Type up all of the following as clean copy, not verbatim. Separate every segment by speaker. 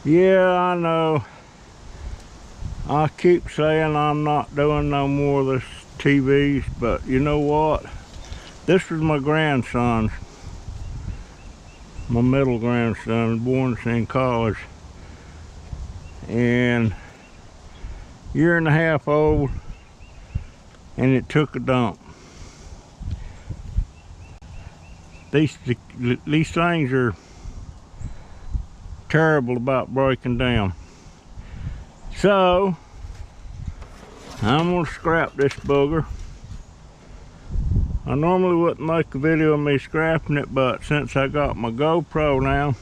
Speaker 1: Yeah, I know. I keep saying I'm not doing no more of this TVs, but you know what? This was my grandson's. My middle grandson, born in college. And year and a half old, and it took a dump. These things are terrible about breaking down. So I'm gonna scrap this booger. I normally wouldn't make a video of me scrapping it, but since I got my GoPro now,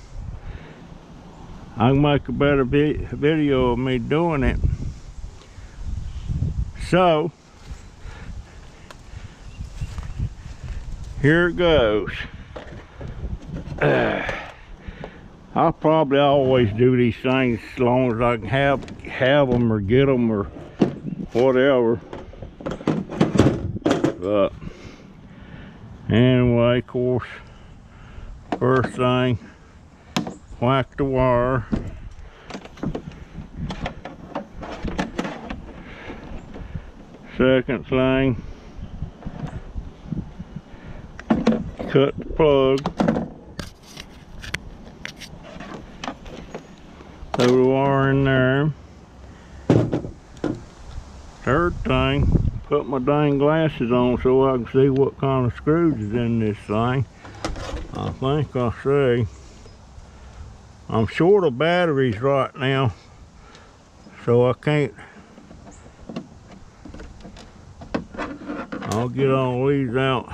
Speaker 1: I can make a better video of me doing it. So here it goes. I'll probably always do these things as long as I can have them or get them or whatever. But anyway, of course, first thing, whack the wire. Second thing, cut the plug. Throw the wire in there. Third thing, put my dang glasses on so I can see what kind of screws is in this thing. I think I see. I'm short of batteries right now, so I can't. I'll get all these out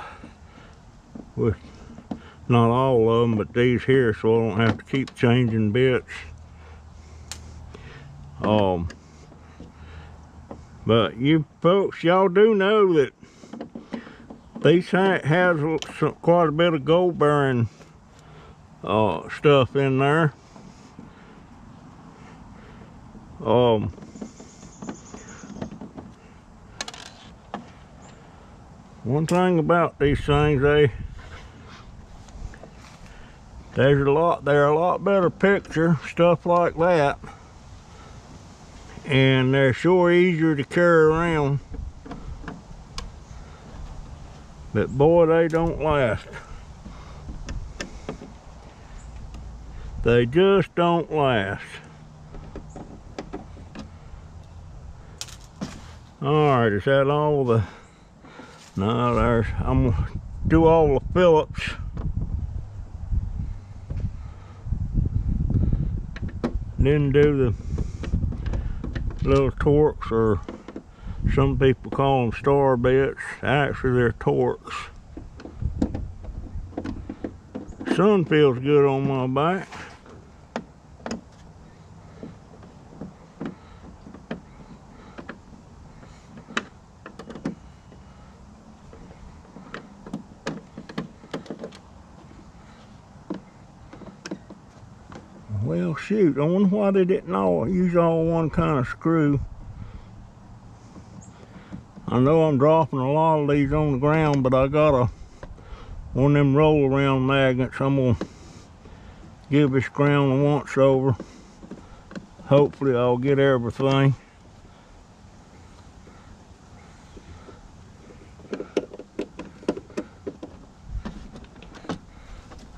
Speaker 1: with not all of them, but these here, so I don't have to keep changing bits. But you folks, y'all do know that these has quite a bit of gold bearing stuff in there. One thing about these things, they're a lot better picture, stuff like that. And they're sure easier to carry around. But boy, they don't last. They just don't last. Alright, is that all the... No, there's... I'm gonna do all the Phillips. Then do the little Torx, or some people call them star bits. Actually, they're Torx. Sun feels good on my back. Well, shoot, I wonder why they didn't all use all one kind of screw. I know I'm dropping a lot of these on the ground, but I got one of them roll around magnets. I'm gonna give this ground a once over. Hopefully I'll get everything.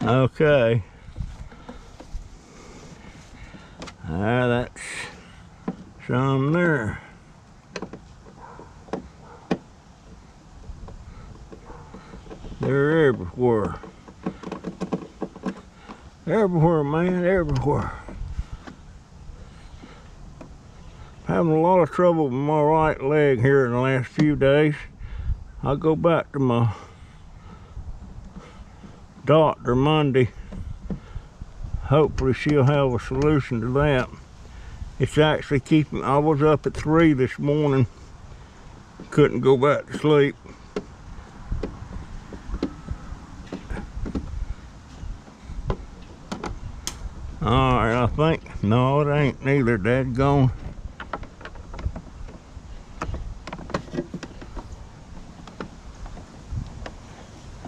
Speaker 1: Okay. That's some there. They're everywhere. Everywhere, man, everywhere. Having a lot of trouble with my right leg here in the last few days. I'll go back to my doctor Monday. Hopefully she'll have a solution to that. It's actually keeping, I was up at 3 this morning. Couldn't go back to sleep. I think. No, it ain't neither. Dadgone.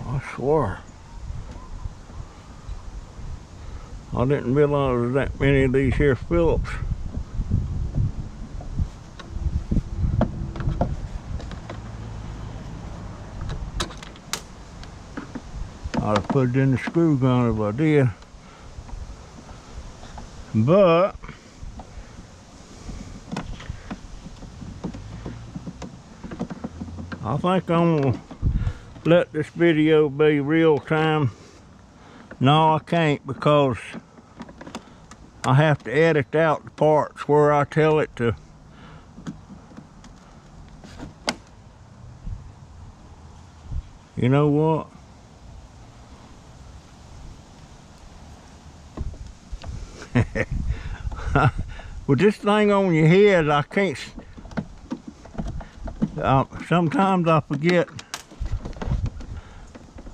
Speaker 1: I swear. I didn't realize there was that many of these here Phillips. I'd have put it in the screw gun if I did. But I think I'm gonna let this video be real time. No, I can't, because I have to edit out the parts where I tell it to. You know what? With this thing on your head, I can't. Sometimes I forget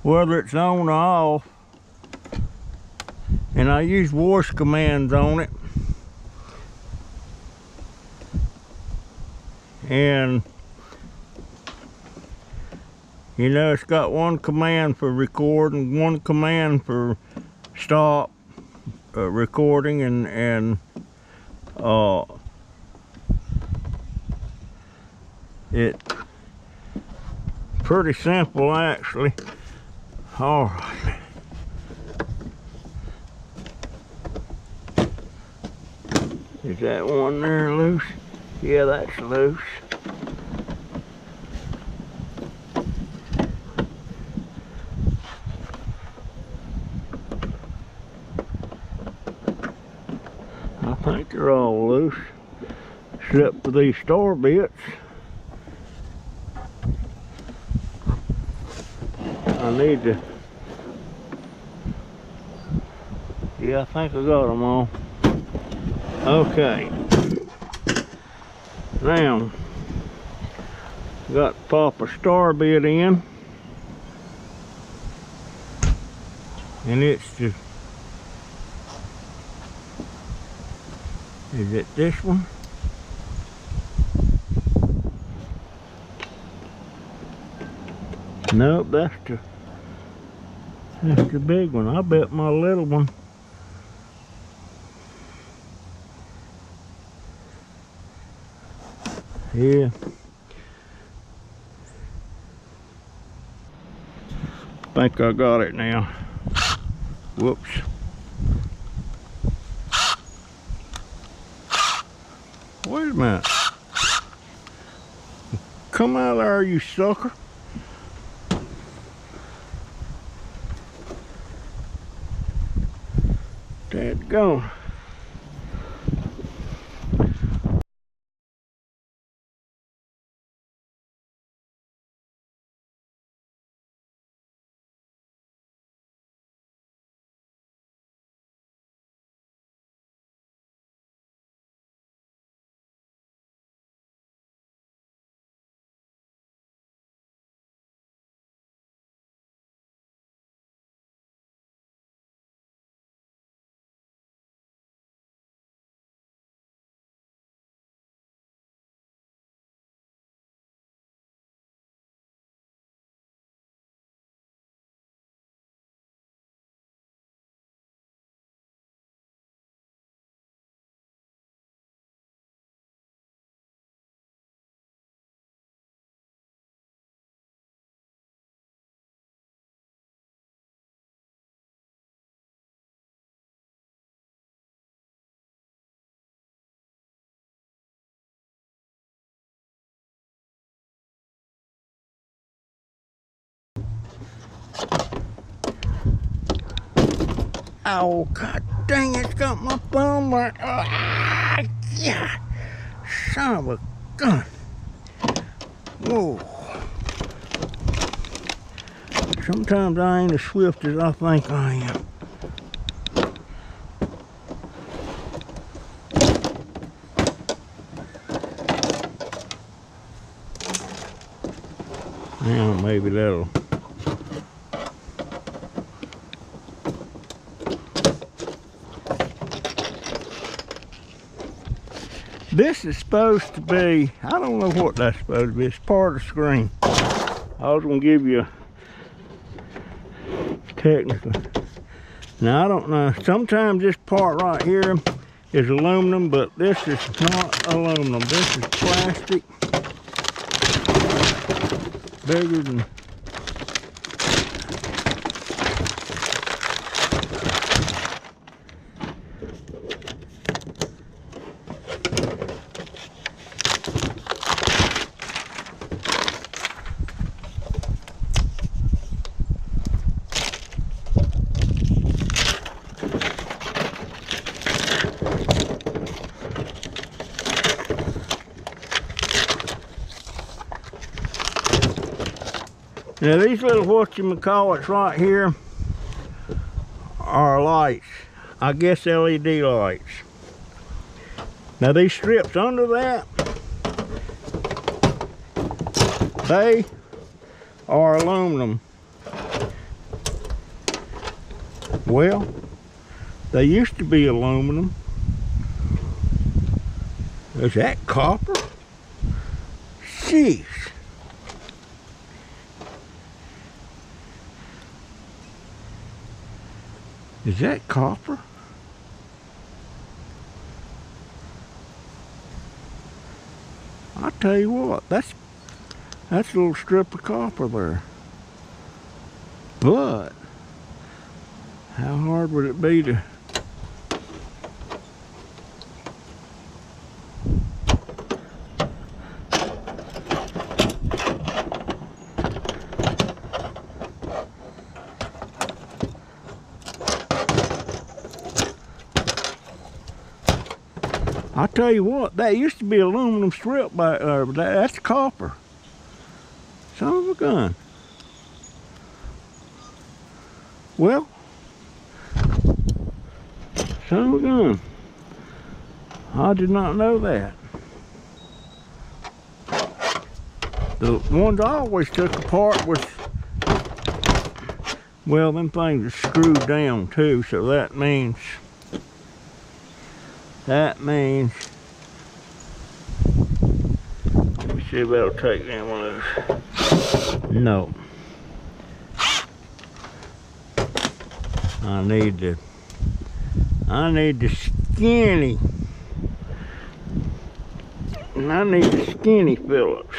Speaker 1: whether it's on or off, and I use voice commands on it, and you know, it's got one command for recording, one command for stop recording, and it's pretty simple actually. All right. Is that one there loose? Yeah, that's loose. I think they're all loose, except for these star bits. I need to. Yeah, I think I got them all. Okay. Now, got to pop a star bit in, and it's just. Is it this one? Nope, that's the big one. I bet my little one. Yeah. Think I got it now. Whoops. Wait a minute. Come out there, you sucker. Dadgone. Oh, god dang, it's got my thumb right. Ah, yeah. Son of a gun. Whoa. Sometimes I ain't as swift as I think I am. Now maybe that'll. This is supposed to be, I don't know what that's supposed to be. It's part of the screen. I was gonna give you a technical. Now I don't know, sometimes this part right here is aluminum, but this is not aluminum. This is plastic, bigger than. Now these little whatchamacallits right here are lights. I guess LED lights. Now these strips under that, they are aluminum. Well, they used to be aluminum. Is that copper? Jeez. Is that copper? I tell you what, that's a little strip of copper there. But how hard would it be to? I tell you what, that used to be aluminum strip back there, but that's copper. Son of a gun. Well, son of a gun. I did not know that. The ones I always took apart was, well, them things are screwed down too, so that means, let me see if that'll take them one of those. No. I need the skinny. I need the skinny Phillips.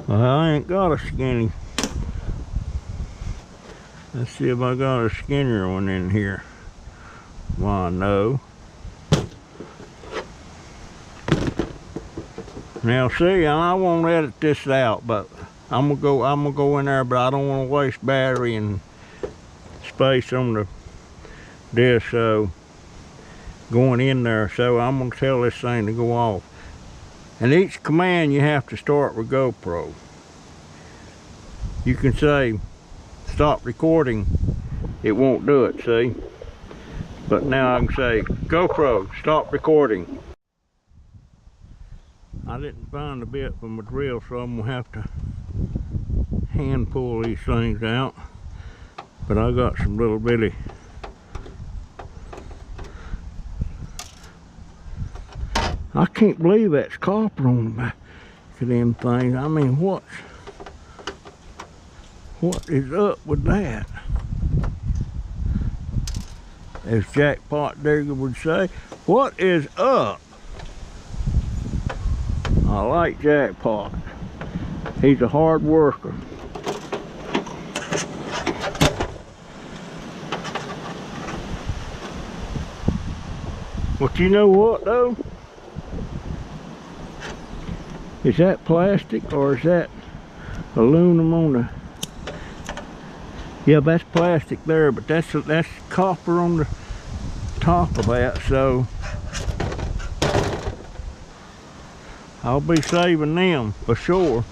Speaker 1: Well, I ain't got a skinny. Let's see if I got a skinnier one in here. Why, no. Now see, I won't edit this out, but I'm gonna go in there, but I don't want to waste battery and space on the disc, so going in there, so I'm gonna tell this thing to go off. And each command you have to start with GoPro. You can say stop recording, it won't do it, see? But now I can say GoPro, stop recording. I didn't find a bit from a drill, so I'm gonna have to hand pull these things out. But I got some little bitty I can't believe that's copper on the back of them things. I mean, what is up with that? As Jackpot Digger would say, what is up? I like Jackpot. He's a hard worker. But you know what though? Is that plastic or is that aluminum on the? Yeah, that's plastic there, but that's copper on the top of that, so I'll be saving them for sure.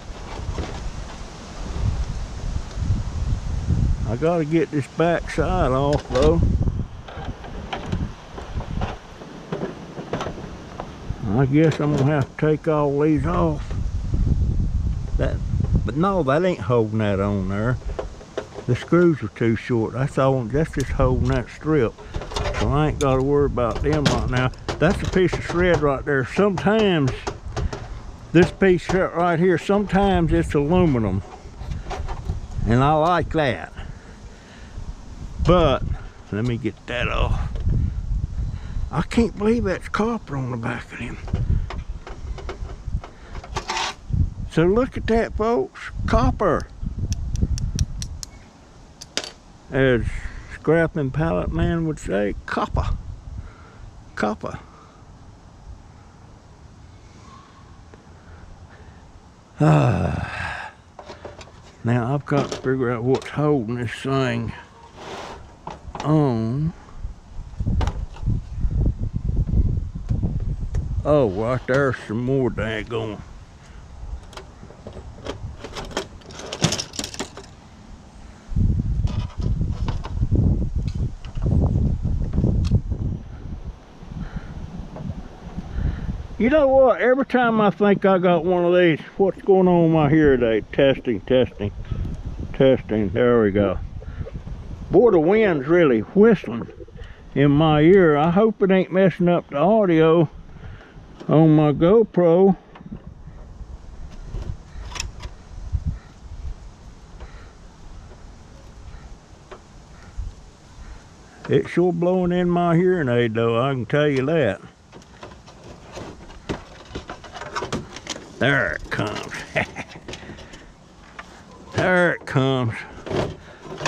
Speaker 1: I gotta get this back side off though. I guess I'm gonna have to take all these off. But no, that ain't holding that on there. The screws are too short. That's just holding that strip. So I ain't got to worry about them right now. That's a piece of shred right there. Sometimes, this piece right here, sometimes it's aluminum. And I like that. But, let me get that off. I can't believe that's copper on the back of him. So look at that, folks. Copper. As Scrap and Pallet Man would say, copper. Copper. Now I've got to figure out what's holding this thing on. Oh, right there's some more daggone. You know what? Every time I think I got one of these, what's going on with my hearing aid? Testing, testing, testing. There we go. Boy, the wind's really whistling in my ear. I hope it ain't messing up the audio on my GoPro. It's sure blowing in my hearing aid though, I can tell you that. There it comes. There it comes.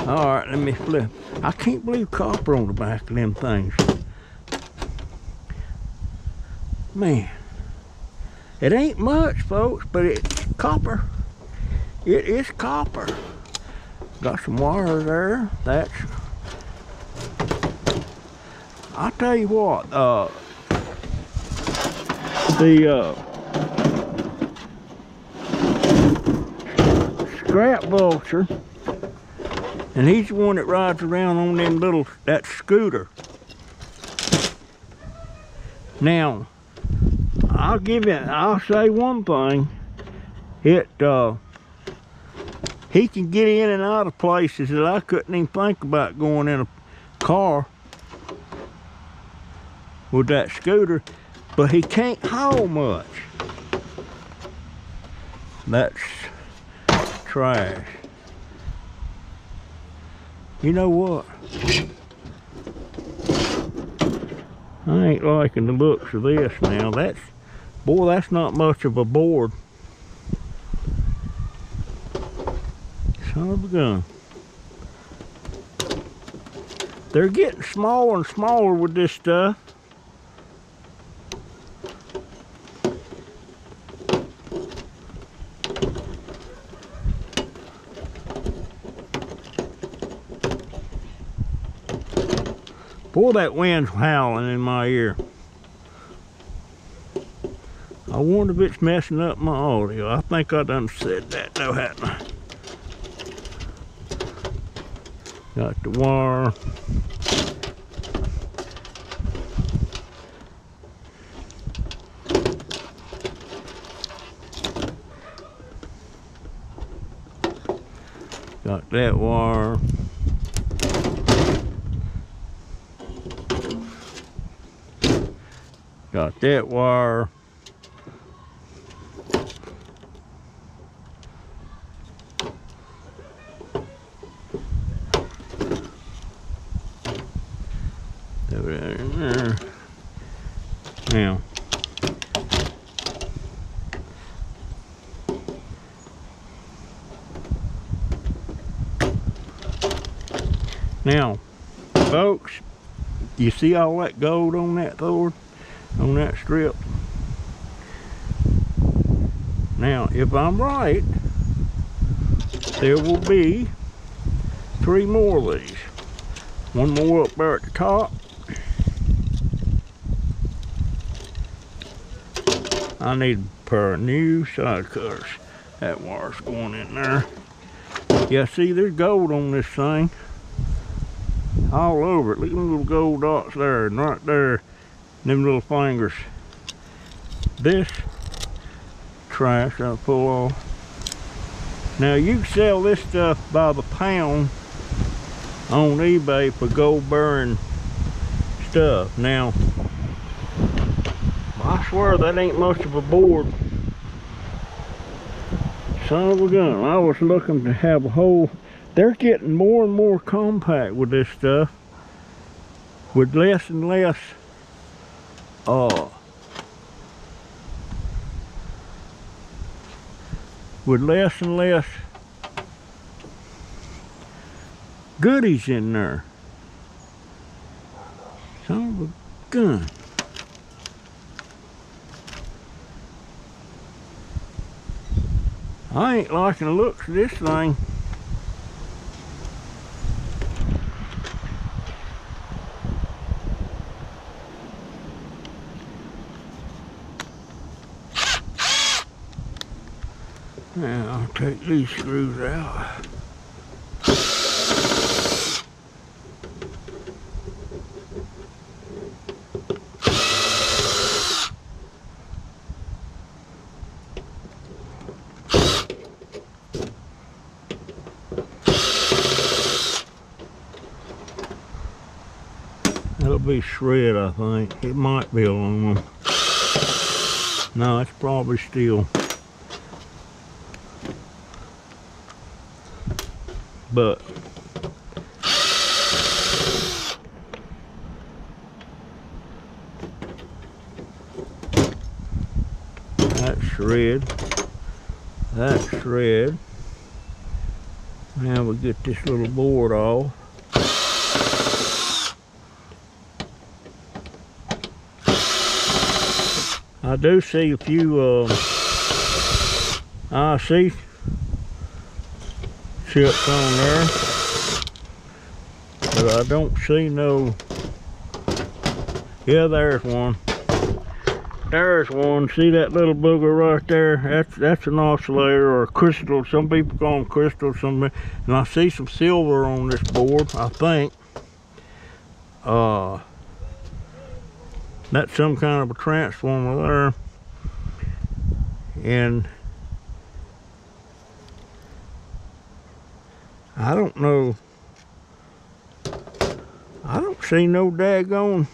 Speaker 1: Alright, let me flip. I can't believe copper on the back of them things. Man. It ain't much, folks, but it's copper. It is copper. Got some wire there. That's... I'll tell you what, Scrap Vulture, and he's the one that rides around on them little, that scooter. Now, I'll say one thing, he can get in and out of places that I couldn't even think about going in a car with that scooter, but he can't haul much. That's trash. You know what? I ain't liking the looks of this now. Boy, that's not much of a board. Son of a gun. They're getting smaller and smaller with this stuff. Boy, that wind's howling in my ear. I wonder if it's messing up my audio. I think I done said that though, hadn't I? Got the wire. Got that wire. Got that wire. There. Now, folks, you see all that gold on that Thor? On that strip. Now, if I'm right, there will be 3 more of these. One more up there at the top. I need a pair of new side cutters. That wire's going in there. Yeah, see, there's gold on this thing. All over it. Look at them little gold dots there, and right there. Them little fingers. This trash I'll pull off. Now you can sell this stuff by the pound on eBay for gold bearing stuff. Now, I swear that ain't much of a board. Son of a gun. I was looking to have a whole... They're getting more and more compact with this stuff. With less and less with less and less goodies in there. Son of a gun. I ain't liking the looks of this thing. Now I'll take these screws out. That'll be shred, I think. It might be aluminum. No, it's probably steel. But that's shred. That's shred. Now we get this little board off. I do see a few I see chips on there, but I don't see no... Yeah, there's one. There's one. See that little booger right there? That's an oscillator or a crystal. Some people call them crystals. And I see some silver on this board, I think. That's some kind of a transformer there. And I don't know. I don't see no daggone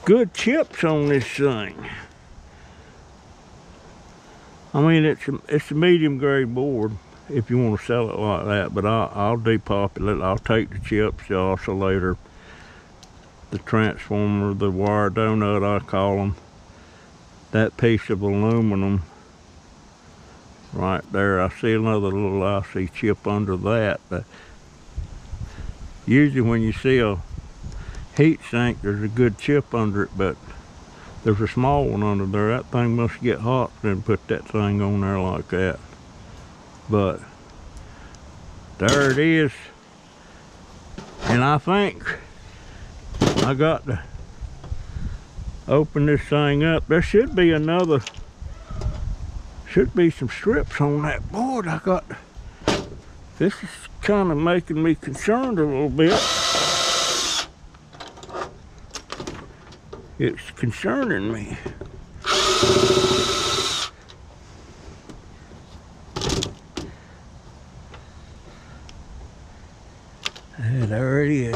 Speaker 1: good chips on this thing. I mean, it's a medium grade board if you want to sell it like that, but I'll depopulate. I'll take the chips, the oscillator, the transformer, the wire donut I call them, that piece of aluminum right there. I see another little IC chip under that, but usually when you see a heat sink there's a good chip under it, but there's a small one under there. That thing must get hot and put that thing on there like that. But there it is. And I think I got to open this thing up. There should be another, should be some strips on that board. This is kind of making me concerned a little bit. It's concerning me. And there it is.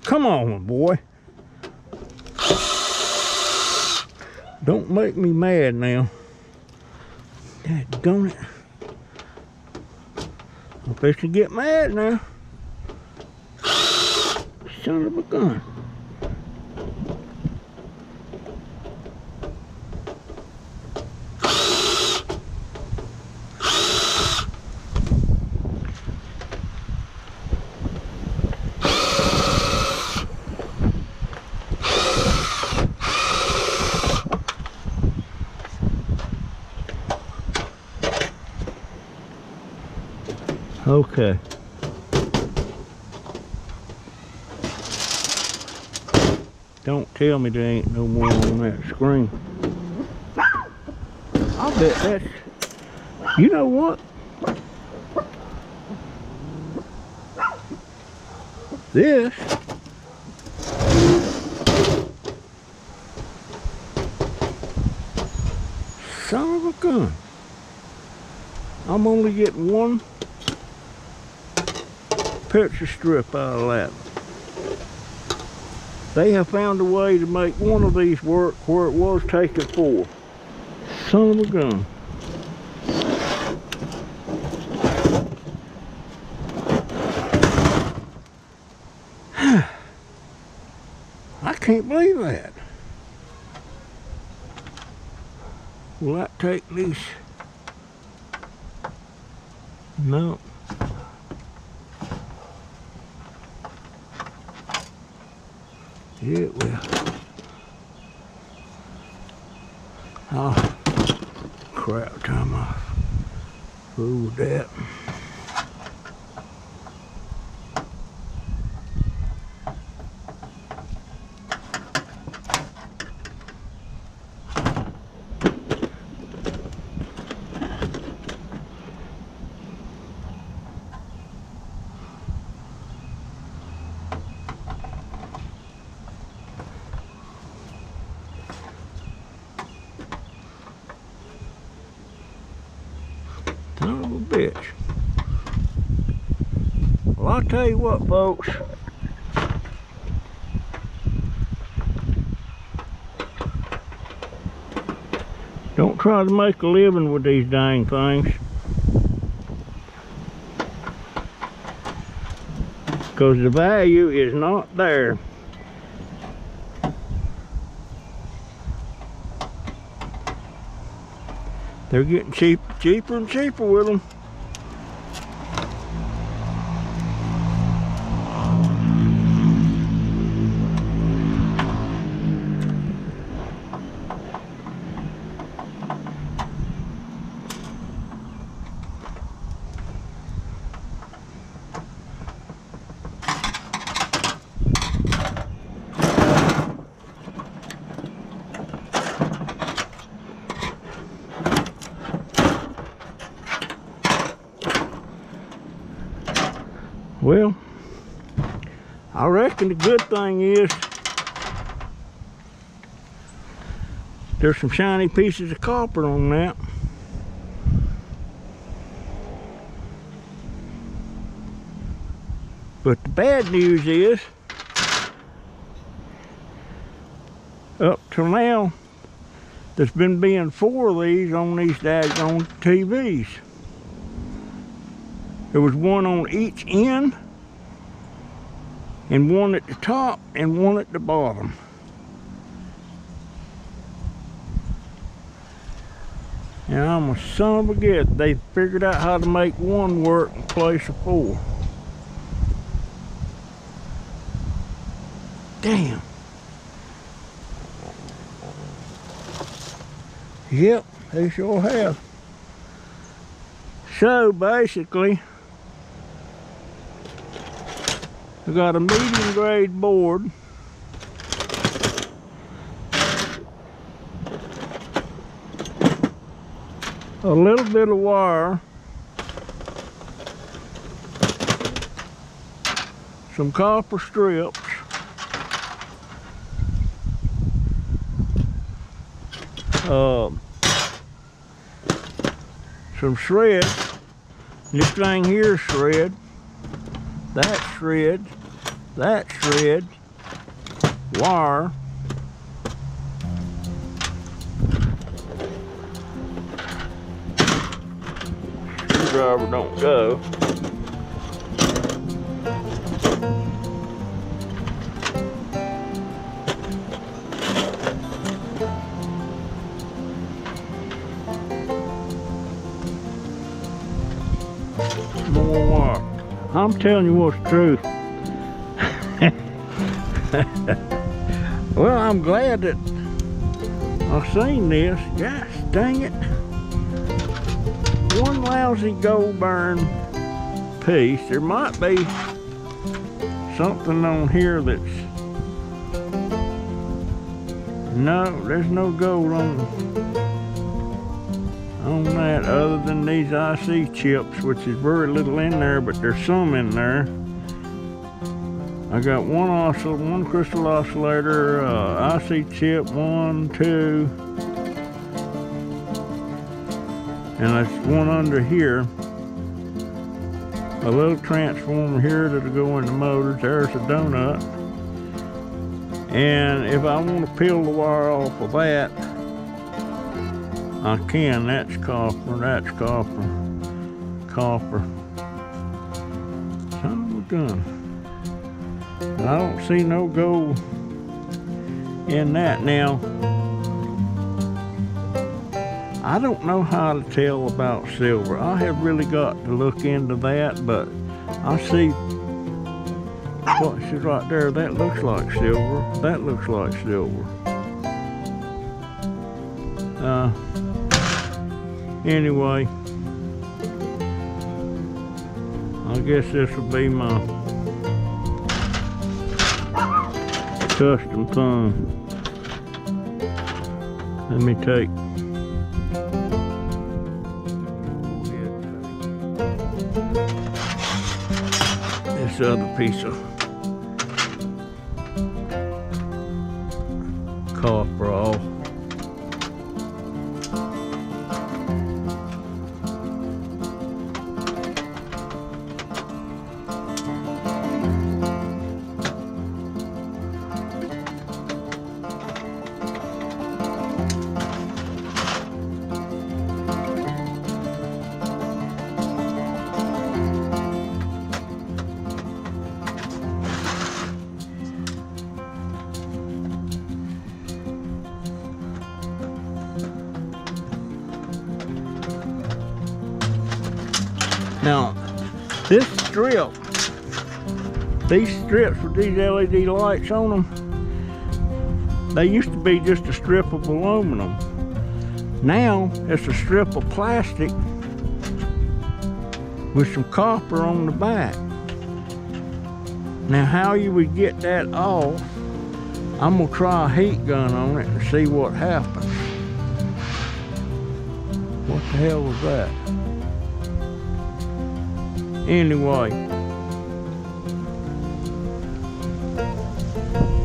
Speaker 1: Come on, boy. Don't make me mad now. Daggone it. I'm fixing to get mad now. Son of a gun. Okay. Don't tell me there ain't no more on that screen. I bet that's... You know what? This son of a gun. I'm only getting one picture strip out of that. They have found a way to make one of these work where it was taken for. Son of a gun. I can't believe that. Will that take these? No. Yeah, it will. Oh, crap, time off. Fool with that. Son of a bitch. Well, I'll tell you what, folks. Don't try to make a living with these dang things. Because the value is not there. They're getting cheaper and cheaper with them. Well, I reckon the good thing is there's some shiny pieces of copper on that. But the bad news is, up till now, there's been being 4 of these on these daggone TVs. There was one on each end, and one at the top, and one at the bottom. And I'm a son of a git. They figured out how to make one work in place of 4. Damn. Yep, they sure have. So basically, I got a medium grade board, a little bit of wire, some copper strips, some shred. This thing here is shred, that shred, wire, screwdriver don't go. More wire. I'm telling you what's the truth. Well, I'm glad that I've seen this. Gosh dang it. One lousy gold burn piece. There might be something on here that's... No, there's no gold on that other than these IC chips, which is very little in there, but there's some in there. I got one crystal oscillator, IC chip 1, 2, and there's one under here. A little transformer here that'll go in the motors. There's a donut. And if I want to peel the wire off of that, I can. That's copper, that's copper, copper. Son of a gun. I don't see no gold in that. Now, I don't know how to tell about silver. I have really got to look into that, but I see what she's right there. That looks like silver. That looks like silver. Anyway, I guess this will be my custom thumb. Let me take this other piece of copper off. Now, this strip, these strips with these LED lights on them, they used to be just a strip of aluminum. Now, it's a strip of plastic with some copper on the back. Now, how you would get that off, I'm gonna try a heat gun on it and see what happens. What the hell was that? Anyway,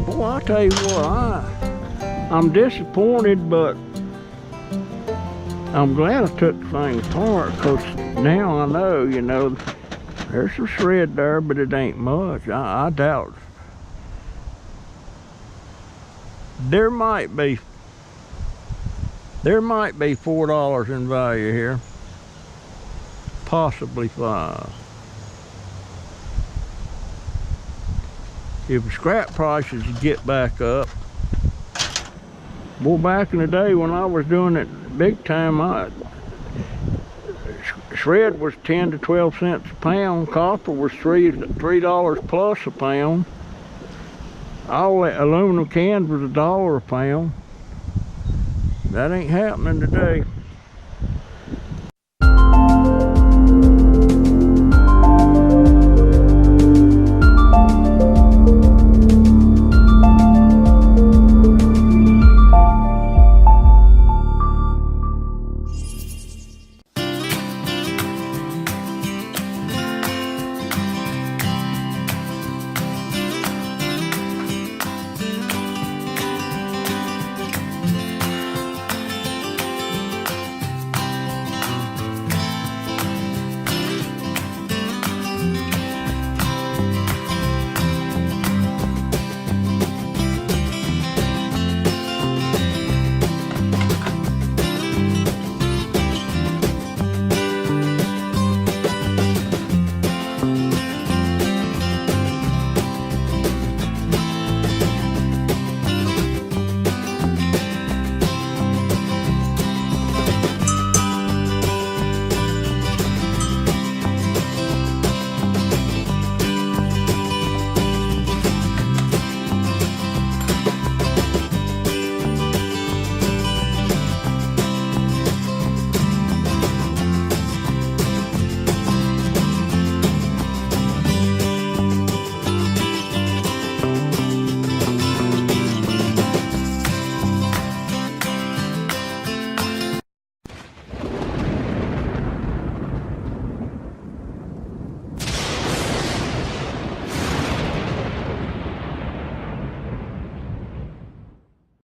Speaker 1: boy, I tell you what, I'm disappointed, but I'm glad I took the thing apart, because now I know, you know, there's some shred there, but it ain't much. I doubt. There might be $4 in value here, possibly $5. If the scrap prices get back up, well, back in the day when I was doing it big time, shred was 10 to 12 cents a pound. Copper was $3 plus a pound. All the aluminum cans was $1 a pound. That ain't happening today.